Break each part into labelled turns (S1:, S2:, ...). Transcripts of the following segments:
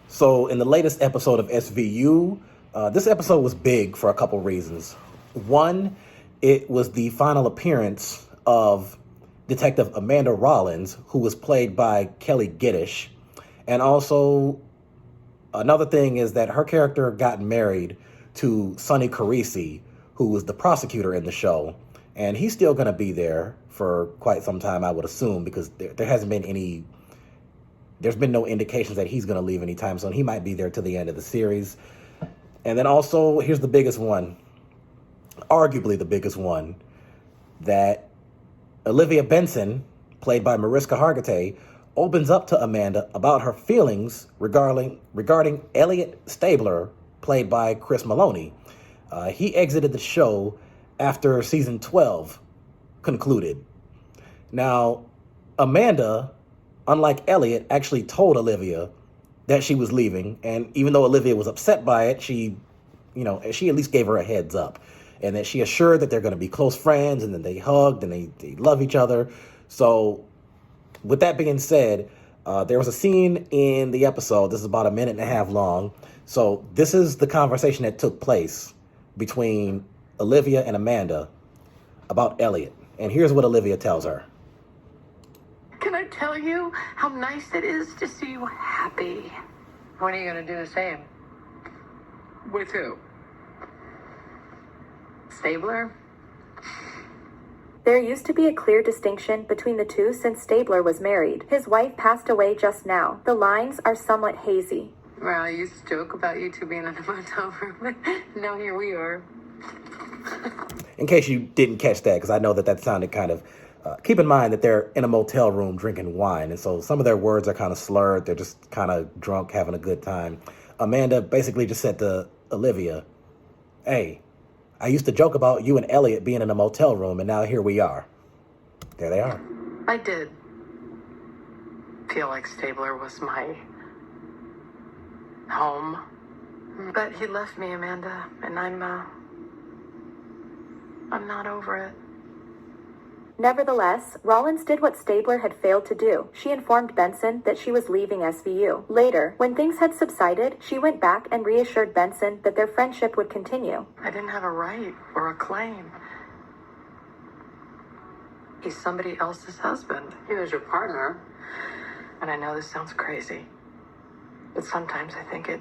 S1: So in the latest episode of SVU, this episode was big for a couple reasons. One, it was the final appearance of Detective Amanda Rollins, who was played by Kelly Giddish. And also, another thing is that her character got married to Sonny Carisi, who was the prosecutor in the show. And he's still going to be there for quite some time, I would assume, because there hasn't been any... There's been no indications that he's going to leave anytime soon. He might be there to the end of the series. And then also, here's the biggest one, arguably the biggest one, that Olivia Benson, played by Mariska Hargitay, opens up to Amanda about her feelings regarding Elliot Stabler, played by Chris Maloney. He exited the show after season 12 concluded. Now, Amanda, unlike Elliot, actually told Olivia that she was leaving. And even though Olivia was upset by it, she at least gave her a heads up. And that she assured that they're going to be close friends, and then they hugged and they love each other. So with that being said, there was a scene in the episode. This is about a minute and a half long. So this is the conversation that took place between Olivia and Amanda about Elliot. And here's what Olivia tells her.
S2: Can I tell you how nice it is to see you happy?
S3: When are you going to do the same?
S2: With who? Stabler?
S4: There used to be a clear distinction between the two since Stabler was married. His wife passed away just now. The lines are somewhat hazy.
S2: Well, I used to joke about you two being in a motel room. Now here we are.
S1: In case you didn't catch that, because I know that sounded kind of... keep in mind that they're in a motel room drinking wine, and so some of their words are kind of slurred. They're just kind of drunk, having a good time. Amanda basically just said to Olivia, hey, I used to joke about you and Elliot being in a motel room, and now here we are. There they are.
S2: I did feel like Stabler was my home. But he left me, Amanda, and I'm not over it.
S4: Nevertheless, Rollins did what Stabler had failed to do. She informed Benson that she was leaving SVU. Later, when things had subsided, she went back and reassured Benson that their friendship would continue.
S2: I didn't have a right or a claim. He's somebody else's husband.
S3: He was your partner.
S2: And I know this sounds crazy, but sometimes I think it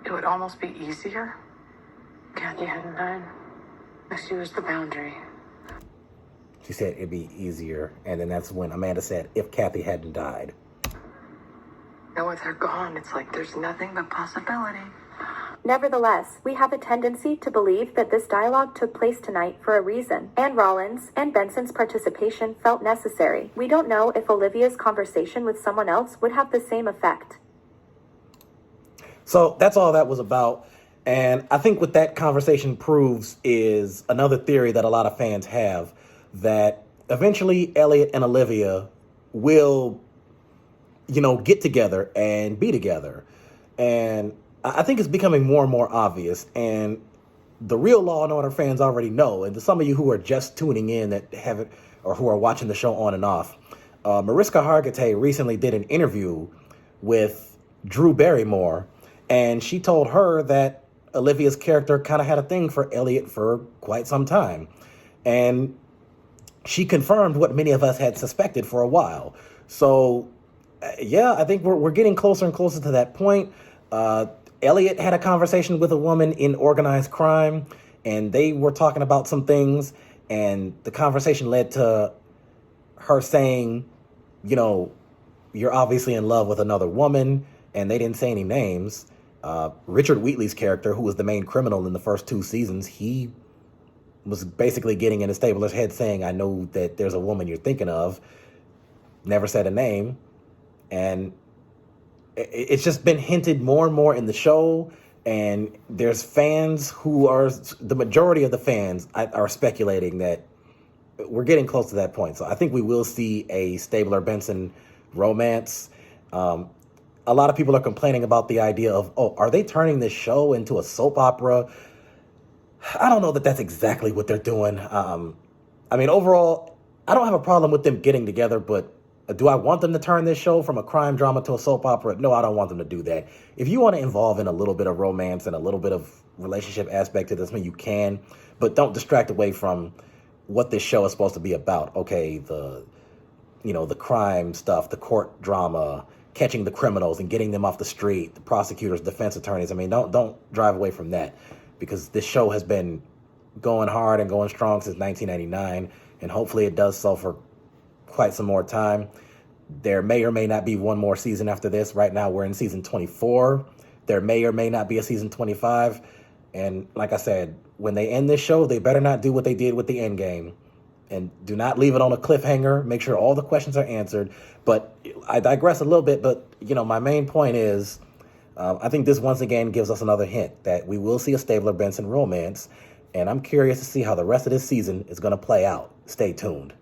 S2: would almost be easier.
S3: Kathy hadn't died. She was the boundary.
S1: She said it'd be easier. And then that's when Amanda said, if Kathy hadn't died.
S2: Now with her gone, it's like there's nothing but possibility.
S4: Nevertheless, we have a tendency to believe that this dialogue took place tonight for a reason, and Rollins and Benson's participation felt necessary. We don't know if Olivia's conversation with someone else would have the same effect.
S1: So that's all that was about. And I think what that conversation proves is another theory that a lot of fans have, that eventually Elliot and Olivia will, get together and be together. And I think it's becoming more and more obvious. And the real Law and Order fans already know. And to some of you who are just tuning in that haven't, or who are watching the show on and off, Mariska Hargitay recently did an interview with Drew Barrymore. And she told her that Olivia's character kind of had a thing for Elliot for quite some time. And she confirmed what many of us had suspected for a while. So, yeah, I think we're getting closer and closer to that point. Elliot had a conversation with a woman in organized crime, and they were talking about some things, and the conversation led to her saying, you're obviously in love with another woman, and they didn't say any names. Richard Wheatley's character, who was the main criminal in the first 2 seasons, he was basically getting in Stabler's head saying, I know that there's a woman you're thinking of. Never said a name. And it's just been hinted more and more in the show. And there's fans who are, the majority of the fans are speculating that we're getting close to that point. So I think we will see a Stabler-Benson romance. A lot of people are complaining about the idea of, are they turning this show into a soap opera? I don't know that that's exactly what they're doing. Overall, I don't have a problem with them getting together, but Do I want them to turn this show from a crime drama to a soap opera? No, I don't want them to do that. If you want to involve in a little bit of romance and a little bit of relationship aspect to this, you can, but don't distract away from what this show is supposed to be about. Okay, the crime stuff, the court drama, catching the criminals and getting them off the street, the prosecutors, defense attorneys. Don't drive away from that, because this show has been going hard and going strong since 1999, and hopefully it does so for quite some more time. There may or may not be one more season after this. Right now we're in season 24. There may or may not be a season 25. And like I said, when they end this show, they better not do what they did with the end game. And do not leave it on a cliffhanger. Make sure all the questions are answered. But I digress a little bit. But, my main point is, I think this once again gives us another hint that we will see a Stabler-Benson romance. And I'm curious to see how the rest of this season is going to play out. Stay tuned.